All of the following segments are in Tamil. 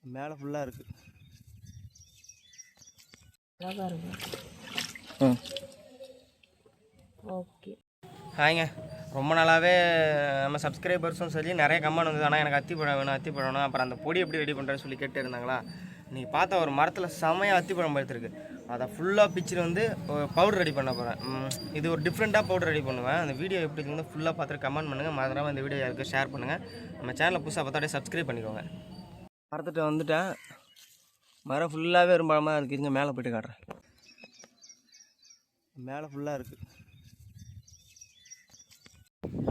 மேலே ஃபுல்லாக இருக்குது. ஓகே. ஹாய்ங்க. ரொம்ப நாளாகவே நம்ம சப்ஸ்கிரைபர்ஸும் சரி நிறைய கமெண்ட் வந்தது. ஆனால் எனக்கு அத்திப்பழம் வேணும், அத்திப்பழம் வேணும். அப்புறம் அந்த பொடி எப்படி ரெடி பண்ணுறேன்னு சொல்லி கேட்டு இருந்தாங்களா. நீங்கள் பார்த்தா ஒரு மரத்தில் செமையாக அத்திப்பழம் பழுத்துருக்கு. அதை ஃபுல்லாக பிச்சுட்டு வந்து பவுடர் ரெடி பண்ண போகிறேன். இது ஒரு டிஃப்ரெண்ட்டாக பவுடர் ரெடி பண்ணுவேன். அந்த வீடியோ எப்படி இருக்குன்னு ஃபுல்லாக பார்த்துட்டு கமெண்ட் பண்ணுங்கள். மறந்துடாமல் இந்த வீடியோ யாருக்கு ஷேர் பண்ணுங்கள். நம்ம சேனலை புதுசாக பார்த்தா அப்படியே சப்ஸ்கிரைப் பண்ணிக்கோங்க. மரத்துட்டு வந்துட்டேன். மரம் ஃபுல்லாகவே பழமாக இருக்குதுங்க. மேலே போய்ட்டு காட்டுறேன். மேலே ஃபுல்லாக இருக்குது.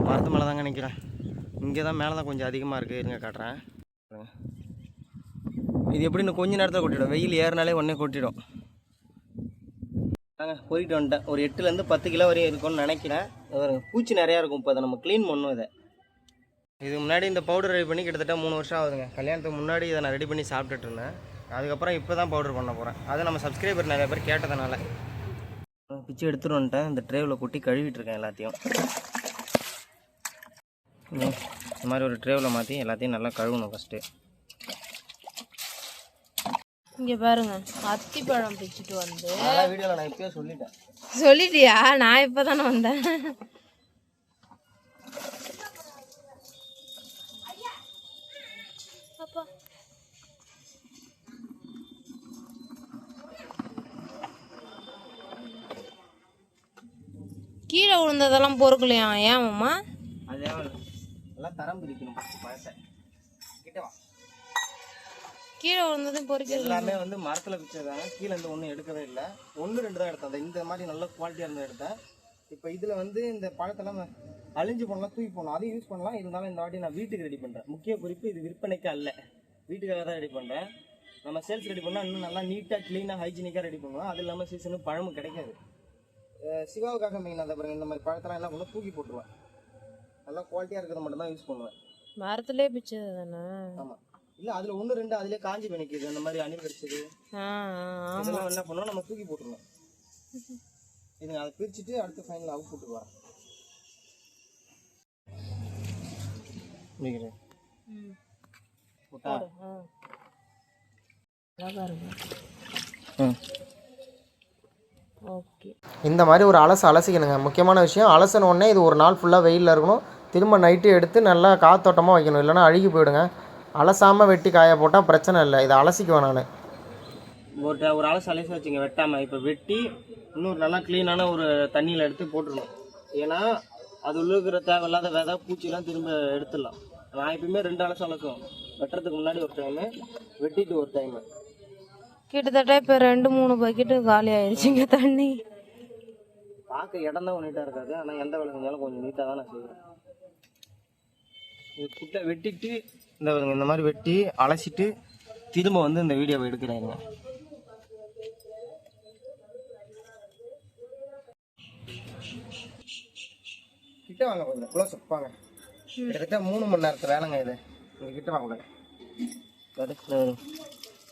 மரத்து மேலே தாங்க நிற்கிறேன். இங்கே தான் மேலே தான் கொஞ்சம் அதிகமாக இருக்குது. இருங்க காட்டுறேன். இது எப்படின்னு கொஞ்சம் நேரத்தில் கொட்டிடும். வெயில் ஏறினாலே உடனே கொட்டிடும். நாங்கள் போயிட்டு வந்துட்டேன். ஒரு 8லேருந்து 10 கிலோ வரையும் இருக்கும்னு நினைக்கிறேன். பூச்சி நிறையா இருக்கும். இப்போ அதை நம்ம க்ளீன் பண்ணணும். இதை இதுக்கு முன்னாடி இந்த பவுடர் ரெடி பண்ணி கிட்டத்தட்ட 3 வருஷம் ஆகுதுங்க. கல்யாணத்துக்கு முன்னாடி இதை நான் ரெடி பண்ணி சாப்பிட்டுட்டு இருந்தேன். அதுக்கப்புறம் இப்போ தான் பவுடர் பண்ண போகிறேன். அது நம்ம சப்ஸ்கிரைபர் நிறைய பேர் கேட்டதுனால பிச்சு எடுத்துகிட்டு வந்துட்டேன். இந்த ட்ரேவில் கொட்டி கழுவிட்டுருக்கேன் எல்லாத்தையும். இந்த மாதிரி ஒரு ட்ரேவில் மாற்றி எல்லாத்தையும் நல்லா கழுவணும் ஃபஸ்ட்டு. இங்கே பாருங்க, அத்திப்பழம் பிச்சுட்டு வந்து வீடியோவில் நான் இப்போயே சொல்லிட்டேன். சொல்லிட்டியா? நான் இப்போ தானே வந்தேன். அப்பா கீழே விழுந்ததெல்லாம் பொறுக்கலையா? ஏன் அம்மா? அதே எல்லாம் தரம் பிரிக்கணும். கீழே விழுந்ததும் பொறுக்கல. எல்லாமே வந்து மரத்தில் பிச்சதாங்க. கீழே இருந்து ஒன்றும் எடுக்கவே இல்லை. 1-2 தான் எடுத்தேன். இந்த மாதிரி நல்ல குவாலிட்டியாக இருந்தால் எடுத்தேன். இப்போ இதில் வந்து இந்த பழத்தெல்லாம் அழிஞ்சு போடலாம், தூக்கி போடலாம். அதையும் யூஸ் பண்ணலாம். இருந்தாலும் இந்த வாட்டி நான் வீட்டுக்கு ரெடி பண்ணுறேன். முக்கிய குறிப்பு, இது விற்பனைக்கு அல்ல, வீட்டுக்காக தான் ரெடி பண்ணுறேன். நம்ம சேல்ஸ் ரெடி பண்ணால் இன்னும் நல்லா நீட்டாக க்ளீனாக ஹைஜீனிக்காக ரெடி பண்ணுவோம். அது இல்லாமல் சீசனும் பழமும் கிடைக்காது. சிவாவுக்காக மெயின் அதை பாருங்கள். இந்த மாதிரி பழத்தெல்லாம் என்ன பண்ணுவோம், தூக்கி போட்டுருவேன். நல்லா குவாலிட்டியாக இருக்கிறத மட்டும் தான் யூஸ் பண்ணுவேன். மரத்துலேயே பிச்சது தானே? ஆமாம். இல்லை அதில் 1-2 அதிலே காஞ்சி பண்ணிக்குது. அந்த மாதிரி அணில் கடிச்சது இதெல்லாம் என்ன பண்ணுவோம், நம்ம தூக்கி போட்டுருவோம். இதுங்க அதை பிரிச்சுட்டு அடுத்து ஃபைனல் அவுட் போட்டுருவாங்க. இந்த மாதிரி ஒரு அலசிக்கணுங்க. முக்கியமான விஷயம், அலசின உடனே இது ஒரு நாள் ஃபுல்லாக வெயிலில் இருக்கணும். திரும்ப நைட்டு எடுத்து நல்லா காத்தோட்டமாக வைக்கணும். இல்லைன்னா அழுகி போயிடுங்க. அலசாமல் வெட்டி காய போட்டால் பிரச்சனை இல்லை. இதை அலசிக்குவேன் நான். ஒரு அலசி வச்சுங்க வெட்டாமல். இப்போ வெட்டி இன்னொரு நல்லா க்ளீனான ஒரு தண்ணியில் எடுத்து போட்டுடணும். ஏன்னா அது உள்ள இருக்கிற தேவையில்லாத விதை பூச்சிலாம் திரும்ப எடுத்துடலாம். நான் எப்பயுமே 2 அலசம் அலசுவோம். வெட்டுறதுக்கு முன்னாடி ஒரு டைமு, வெட்டிட்டு ஒரு டைமு. கிட்டத்தட்ட இப்போ 2-3 பக்கெட்டு காலி ஆயிடுச்சுங்க தண்ணி. பார்க்க இடம் தான் நீட்டாக இருக்காது. ஆனால் எந்த வேலை செஞ்சாலும் கொஞ்சம் நீட்டாக தான் நான் செய்வேன். இது குட்டை வெட்டிட்டு இந்த மாதிரி வெட்டி அலசிட்டு திரும்ப வந்து இந்த வீடியோவை எடுக்கிறாங்க. கிட்ட வாங்க கொஞ்சம் க்ளோஸ் வைப்பாங்க. கிட்டத்தட்ட 3 மணி நேரத்து வேலைங்க இது. இங்கே கிட்ட வாங்க.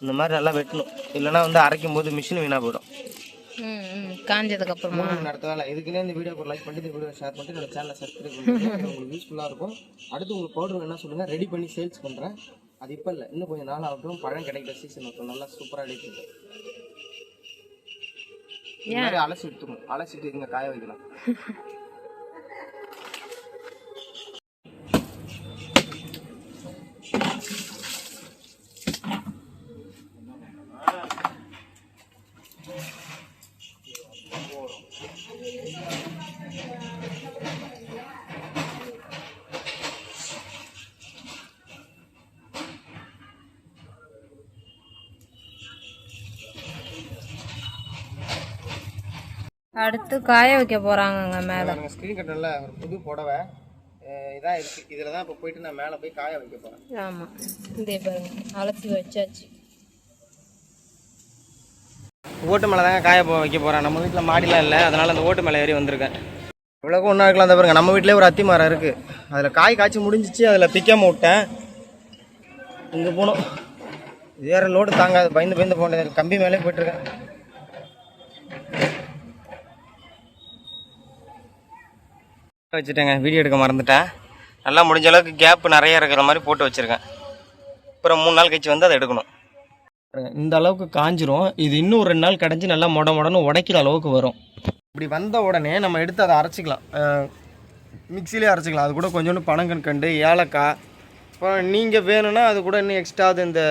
இந்த மாதிரி நல்லா வெட்டணும். இல்லைன்னா வந்து அரைக்கும் போது மிஷின் வீணாக போயிடும். காஞ்சதுக்கு அப்புறமா 3 மணி நேரத்து வேலை. இதுக்குன்னே இந்த வீடியோக்கு ஒரு லைக் பண்ணிட்டு இந்த வீடியோ ஷேர் பண்ணிட்டு என்னோட சேனலை சப்ஸ்கிரைப் பண்ணுங்க. உங்களுக்கு யூஸ்ஃபுல்லாக இருக்கும். அடுத்து உங்களுக்கு பவுடர் என்ன சொல்லுங்கள், ரெடி பண்ணி சேல்ஸ் பண்ணுறேன். அது இப்போ இல்லை, இன்னும் கொஞ்சம் நாள் ஆகட்டும். பழம் கிடைக்கிற சீசன் இருக்கும். நல்லா சூப்பராக எடுத்துட்டு இந்த மாதிரி அலசி எடுத்துக்கணும். அலசிட்டு இங்கே காய வைக்கலாம். அடுத்து காய வைக்க போகிறாங்கங்க மேலே. ஸ்க்ரீன் கட்டரில் ஒரு புது புடவை இதான் இருக்குது. இதில் தான் இப்போ போயிட்டு நான் மேலே போய் காய வைக்க போகிறேன். ஆமாம், இதே பாருங்க, அலசி வச்சாச்சு. ஓட்டு மேலே தாங்க காய வைக்க போகிறேன். நம்ம வீட்டில் மாடிலாம் இல்லை, அதனால் அந்த ஓட்டு மேலே ஏறி வந்திருக்கேன். இவ்வளோக்கும் ஒன்றா இருக்கலாம். தான் பாருங்க, நம்ம வீட்டிலே ஒரு அத்தி மரம் இருக்குது. அதில் காய் காய்ச்சி முடிஞ்சிச்சு. அதில் பிக்காமல் விட்டேன். இங்கே போகணும். வேறு லோடு தாங்காது. பயந்து போனேன். கம்பி மேலே போய்ட்டுருக்கேன். வச்சுட்டேங்க. வீடியோ எடுக்க மறந்துட்டேன். நல்லா முடிஞ்ச அளவுக்கு கேப் நிறைய இருக்கிற மாதிரி போட்டு வச்சுருக்கேன். அப்புறம் 3 நாள் கழிச்சு வந்து அதை எடுக்கணும். இந்த அளவுக்கு காஞ்சிரும். இது இன்னும் 2 நாள் கடைஞ்சி நல்லா மொடன்னு உடைக்கிற அளவுக்கு வரும். இப்படி வந்த உடனே நம்ம எடுத்து அதை அரைச்சிக்கலாம். மிக்சிலே அரைச்சிக்கலாம். அது கூட கொஞ்சோண்டு பனங்கற்கண்டு, ஏலக்காய், அப்புறம் நீங்கள் வேணும்னா அது கூட இன்னும் எக்ஸ்ட்ரா இந்த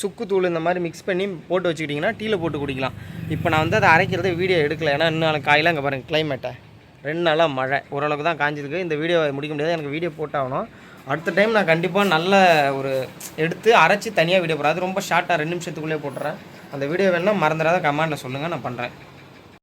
சுக்குத்தூள் இந்த மாதிரி மிக்ஸ் பண்ணி போட்டு வச்சுக்கிட்டிங்கன்னா டீயில் போட்டு குடிக்கலாம். இப்போ நான் வந்து அதை அரைக்கிறத வீடியோ எடுக்கலை. ஏன்னா இன்னும் காயெல்லாம் இங்கே பாருங்கள் கிளைமேட்டை 2 நாளாக மழை, ஓரளவுக்கு தான் காஞ்சிருக்கு. இந்த வீடியோ முடிக்க முடியாது, எனக்கு வீடியோ போட்டாகணும். அடுத்த டைம் நான் கண்டிப்பாக நல்ல ஒரு எடுத்து அரைச்சி தனியாக வீடியோ போடுறேன். அது ரொம்ப ஷார்ட்டாக 2 நிமிஷத்துக்குள்ளே போட்டுறேன். அந்த வீடியோ வேணால் மறந்துடாத கமெண்ட்டில் சொல்லுங்கள், நான் பண்ணுறேன்.